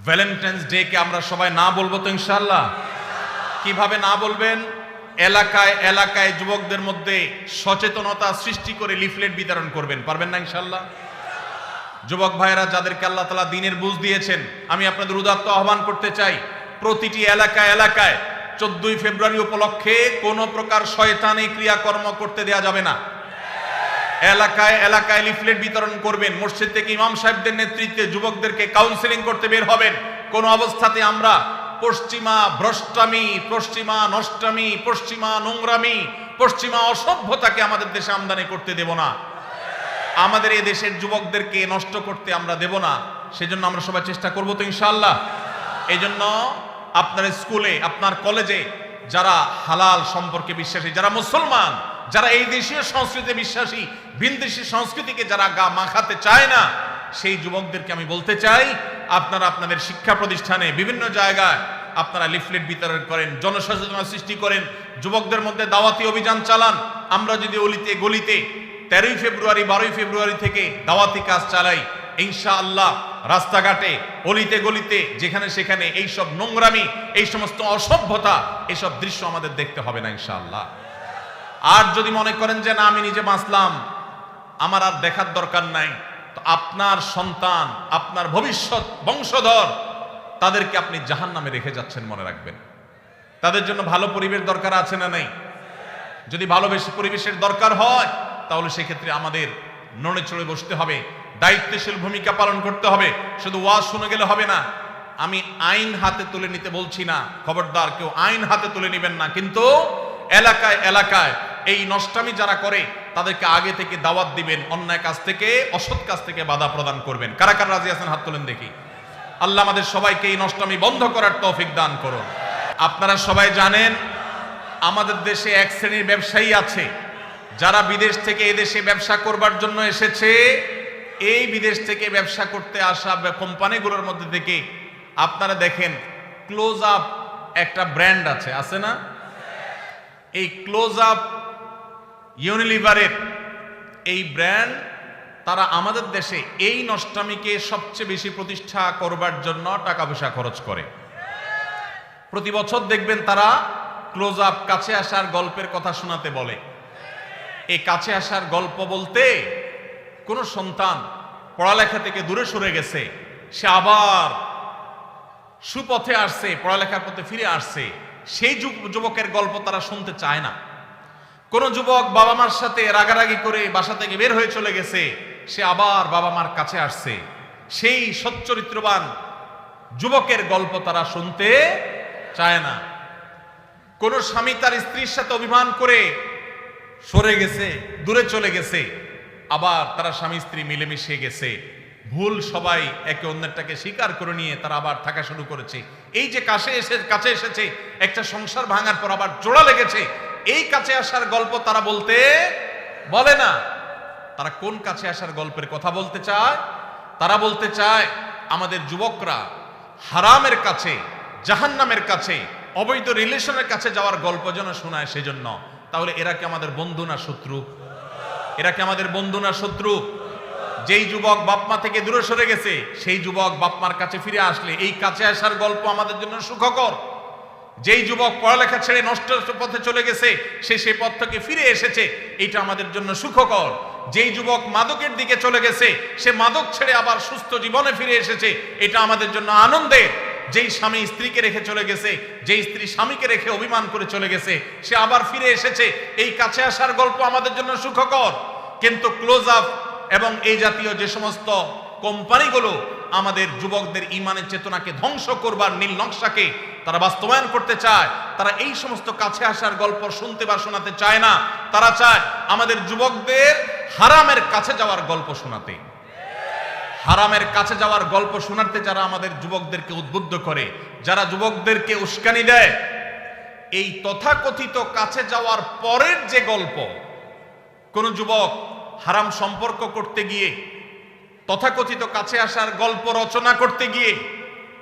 Valentine's day কে আমরা সবাই না বলবো তো ইনশাআল্লাহ? কিভাবে না বলবেন? এলাকায় এলাকায় যুবকদের মধ্যে সচেতনতা সৃষ্টি করে লিফলেট বিতরণ করবেন, পারবেন না ইনশাআল্লাহ? যুবক ভাইরা যাদেরকে আল্লাহ তাআলা দ্বীনের বুঝ দিয়েছেন, আমি আপনাদের উদাত্ত আহ্বান করতে চাই, প্রতিটি এলাকায় এলাকায় 14ই ফেব্রুয়ারি উপলক্ষে কোনো প্রকার শয়তানি ক্রিয়াকর্ম করতে দেয়া যাবে না। এলাকায় এলাকায় লিফলেট বিতরণ করবেন, মসজিদ থেকে ইমাম সাহেবদের নেতৃত্বে যুবকদেরকে কাউন্সেলিং করতে বের হবেন। কোন অবস্থাতে আমরা পশ্চিমা ভ্রষ্টামি, পশ্চিমা নষ্টামি, পশ্চিমা নোংরামি, পশ্চিমা অসভ্যতাকে আমাদের দেশে আমদানি করতে দেব না। আমাদের এই দেশের যুবকদেরকে নষ্ট করতে আমরা দেব না। সেজন্য আমরা সবাই চেষ্টা করব তো ইনশাআল্লাহ। এই জন্য আপনার স্কুলে, আপনার কলেজে যারা হালাল সম্পর্কে বিশ্বাসী, যারা মুসলমান, যারা এই দেশীয় সংস্কৃতিতে বিশ্বাসী, ভিনদেশী সংস্কৃতিকে যারা গা মাখাতে চায় না, সেই যুবকদেরকে আমি বলতে চাই, আপনারা আপনাদের শিক্ষা প্রতিষ্ঠানে বিভিন্ন জায়গায় আপনারা লিফলেট বিতরণ করেন, জনসচেতনতা সৃষ্টি করেন, যুবকদের মধ্যে দাওয়াতি অভিযান চালান। আমরা যদি অলিতে গলিতে 13ই ফেব্রুয়ারি 12ই ফেব্রুয়ারি থেকে দাওয়াতি কাজ চালাই, ইনশাআল্লাহ রাস্তাঘাটে অলিতে গলিতে যেখানে সেখানে এইসব নোংরামি, এই সমস্ত অসভ্যতা, এইসব দৃশ্য আমাদের দেখতে হবে না ইনশাআল্লাহ। আর যদি মনে করেন যে না আমি নিজে বাঁচলাম, আমার আর দেখার দরকার নাই, তো আপনার সন্তান, আপনার ভবিষ্যৎ বংশধর, তাদেরকে আপনি জাহান্নামে রেখে যাচ্ছেন, মনে রাখবেন। তাদের জন্য ভালো পরিবেশ দরকার আছে না নাই? যদি ভালো পরিবেশের দরকার হয়, তাহলে সেক্ষেত্রে আমাদের নড়ে চড়ে বসতে হবে, দায়িত্বশীল ভূমিকা পালন করতে হবে। শুধু ওয়াজ শুনে গেলে হবে না। আমি আইন হাতে তুলে নিতে বলছি না, খবরদার কেউ আইন হাতে তুলে নেবেন না, কিন্তু এলাকায় এলাকায় এই নষ্টামি যারা করে তাদেরকে আগে থেকে দাওয়াত দিবেন, অন্যায় কাজ থেকে, অসৎ কাজ থেকে বাধা প্রদান করবেন। কারা কারা রাজি আছেন হাত তোলেন দেখি। আল্লাহ আমাদের সবাইকে এই নষ্টামি বন্ধ করার তৌফিক দান করুন। আপনারা সবাই জানেন আমাদের দেশে এক শ্রেণীর ব্যবসায়ী আছে যারা বিদেশ থেকে এদেশে ব্যবসা করবার জন্য এসেছে। এই বিদেশ থেকে ব্যবসা করতে আসা কোম্পানিগুলোর মধ্যে থেকে আপনারা দেখেন ক্লোজ আপ একটা ব্র্যান্ড আছে না? এই ক্লোজ আপ ইউনিলিভারের এই ব্র্যান্ড, তারা আমাদের দেশে এই নষ্টামিকে সবচেয়ে বেশি প্রতিষ্ঠা করবার জন্য টাকা পয়সা খরচ করে। প্রতি বছর দেখবেন তারা ক্লোজ আপ কাছে আসার গল্পের কথা শোনাতে বলে। এই কাছে আসার গল্প বলতে কোন সন্তান পড়ালেখা থেকে দূরে সরে গেছে, সে আবার সুপথে আসছে, পড়ালেখার পথে ফিরে আসছে, সেই যুবকের গল্প তারা শুনতে চায় না। কোন যুবক বাবা মার সাথে রাগারাগি করে বাসা থেকে বের হয়ে চলে গেছে, সে আবার বাবা মার কাছে আসছে, সেই সচ্চরিত্রবান যুবকের গল্প তারা শুনতে চায় না। কোন স্বামী তার স্ত্রীর সাথে অভিমান করে সরে গেছে, দূরে চলে গেছে, আবার তারা স্বামী স্ত্রী মিলেমিশে গেছে, ভুল সবাই একে অন্যটাকে স্বীকার করে নিয়ে তারা আবার থাকা শুরু করেছে। এই যে কাছে এসেছে, একটা সংসার ভাঙার পর আবার জোড়া লেগেছে, এই কাছে আসার গল্প তারা বলে না। তারা কোন কাছে আসার গল্পের কথা বলতে চায়? তারা বলতে চায় আমাদের যুবকরা হারামের কাছে, জাহান্নামের কাছে, অবৈধ রিলেশনের কাছে যাওয়ার গল্প যেন শোনায় সেজন্য। তাহলে এরা কি আমাদের বন্ধু না শত্রু? এরা কি আমাদের বন্ধু না শত্রু? যেই যুবক বাপমা থেকে দূরে সরে গেছে, সেই যুবক বাপমার কাছে ফিরে আসলে এই কাছে আসার গল্প আমাদের জন্য সুখকর। যেই যুবক পড়ালেখা ছেড়ে নষ্ট পথে চলে গেছে, সে সেই পথ থেকে ফিরে এসেছে, এটা আমাদের জন্য সুখকর। যেই যুবক মাদকের দিকে চলে গেছে, সে মাদক ছেড়ে আবার সুস্থ জীবনে ফিরে এসেছে, এটা আমাদের জন্য আনন্দের। যেই স্বামী স্ত্রীকে রেখে চলে গেছে, যেই স্ত্রী স্বামীকে রেখে অভিমান করে চলে গেছে, সে আবার ফিরে এসেছে, এই কাছে আসার গল্প আমাদের জন্য সুখকর। কিন্তু ক্লোজ আপ এবং এই জাতীয় যে সমস্ত কোম্পানিগুলো আমাদের যুবকদের ইমানের চেতনাকে ধ্বংস করবার নীল নকশাকে তারা বাস্তবায়ন করতে চায়, তারা এই সমস্ত কাছে আসার গল্প শুনতে বা শোনাতে চায় না। তারা চায় আমাদের যুবকদের হারামের কাছে যাওয়ার গল্প শোনাতে। হারামের কাছে যাওয়ার গল্প শোনাতে যারা আমাদের যুবকদেরকে উদ্বুদ্ধ করে, যারা যুবকদেরকে উস্কানি দেয়, এই তথাকথিত কাছে যাওয়ার পরের যে গল্প, কোন যুবক হারাম সম্পর্ক করতে গিয়ে, তথাকথিত কাছে আসার গল্প রচনা করতে গিয়ে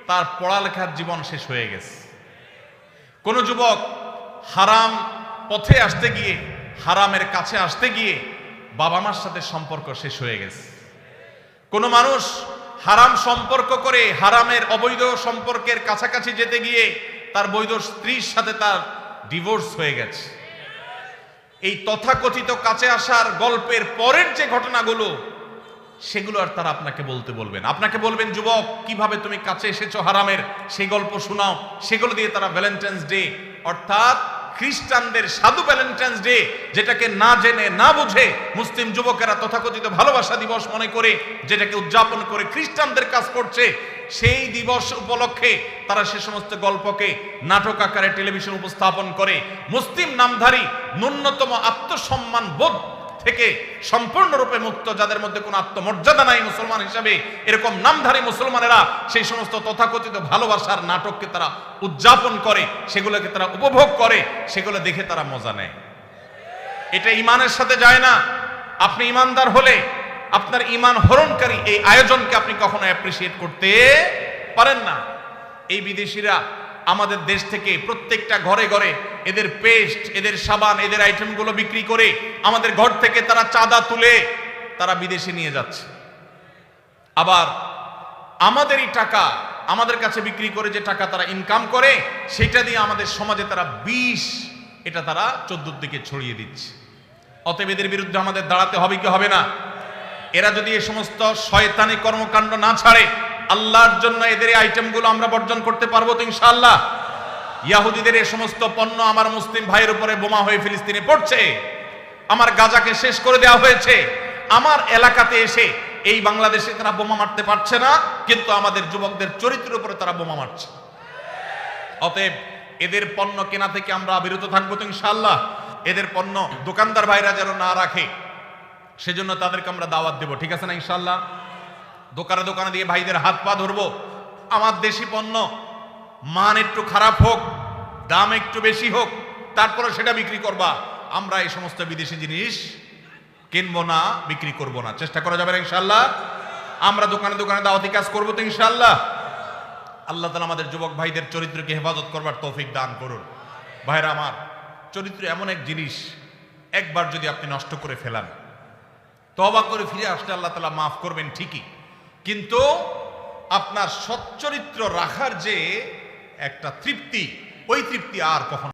তার পড়ালেখার জীবন শেষ হয়ে গেছে। কোন যুবক হারাম পথে আসতে গিয়ে, হারামের কাছে আসতে গিয়ে বাবা মার সাথে সম্পর্ক শেষ হয়ে গেছে। কোন মানুষ হারাম সম্পর্ক করে হারামের অবৈধ সম্পর্কের কাছাকাছি যেতে গিয়ে তার বৈধ স্ত্রীর সাথে তার ডিভোর্স হয়ে গেছে। এই তথাকথিত কাছে আসার গল্পের পরের যে ঘটনাগুলো, সেগুলো আর তারা আপনাকে বলবেন। আপনাকে বলবেন, যুবক কিভাবে তুমি কাছে এসেছো হারামের, সেই গল্প শোনাও। সেগুলো দিয়ে তারা ভ্যালেন্টাইন্স ডে, অর্থাৎ খ্রিস্টানদের সাধু ভ্যালেন্টাইন্স ডে, যেটাকে না জেনে না বুঝে মুসলিম যুবকেরা তথাকথিত ভালোবাসা দিবস মনে করে যেটাকে উদযাপন করে খ্রিস্টানদের কাজ করছে, সেই দিবস উপলক্ষে তারা সে সমস্ত গল্পকে নাটক আকারে টেলিভিশন উপস্থাপন করে মুসলিম নামধারী ন্যূনতম আত্মসম্মান বোধ থেকে সম্পূর্ণরূপে মুক্ত, যাদের মধ্যে কোনো আত্মমর্যাদা নাই মুসলমান হিসাবে, এরকম নামধারী মুসলমানেরা সেই সমস্ত তথাকথিত ভালোবাসার নাটককে তারা উদযাপন করে, সেগুলোকে তারা উপভোগ করে, সেগুলো দেখে তারা মজা নেয়। এটা ঈমানের সাথে যায় না। আপনি ঈমানদার হলে আপনার ঈমান হরণকারী এই আয়োজনকে আপনি কখনো অ্যাপ্রিসিয়েট করতে পারেন না। এই বিদেশিরা আমাদের দেশ থেকে প্রত্যেকটা ঘরে ঘরে এদের পেস্ট, এদের সাবান, এদের আইটেমগুলো বিক্রি করে আমাদের ঘর থেকে তারা চাঁদা তুলে তারা বিদেশে নিয়ে যাচ্ছে। আবার আমাদেরই টাকা আমাদের কাছে বিক্রি করে যে টাকা তারা ইনকাম করে, সেটা দিয়ে আমাদের সমাজে তারা বিষ, এটা তারা 14 দিকে ছড়িয়ে দিচ্ছে। অতএব এদের বিরুদ্ধে আমাদের দাঁড়াতে হবে কি হবে না? এরা যদি এই সমস্ত শয়তানি কর্মকাণ্ড না ছাড়ে, আল্লাহর জন্য এদের এই আইটেমগুলো আমরা বর্জন করতে পারবো তো ইনশাআল্লাহ? ইয়াহুদিদের এই সমস্ত পণ্য আমার মুসলিম ভাইয়ের উপরে বোমা হয়ে ফিলিস্তিনে পড়ছে, আমার গাজাকে শেষ করে দেওয়া হয়েছে, আমার এলাকাতে এসে এই বাংলাদেশে তারা বোমা মারতে পারছে না, কিন্তু আমাদের যুবকদের চরিত্রের উপরে তারা বোমা মারছে। অতএব এদের পণ্য কেনা থেকে আমরা বিরত থাকবো তো ইনশাআল্লাহ। এদের পণ্য দোকানদার ভাইরা যেন না রাখে, সেজন্য তাদেরকে আমরা দাওয়াত দেব, ঠিক আছে না ইনশাআল্লাহ? দোকানে দোকানে দিয়ে ভাইদের হাত পা ধরবো, আমার দেশি পণ্য মান একটু খারাপ হোক, দাম একটু বেশি হোক, তারপরে সেটা বিক্রি করবা। আমরা এই সমস্ত বিদেশি জিনিস কিনবো না, বিক্রি করব না, চেষ্টা করা যাবে না ইনশাআল্লাহ? আমরা দোকানে দোকানে দাওয়াতি কাজ করবো তো ইনশাআল্লাহ? আল্লাহ তাআলা আমাদের যুবক ভাইদের চরিত্রকে হেফাজত করবার তৌফিক দান করুন। ভাইরা আমার, চরিত্র এমন এক জিনিস, একবার যদি আপনি নষ্ট করে ফেলান, তওবা করে ফিরে আসলে আল্লাহ তাআলা মাফ করবেন ঠিকই, কিন্তু আপনার সচ্চরিত্র রাখার যে একটা তৃপ্তি, ওই তৃপ্তি আর কখনো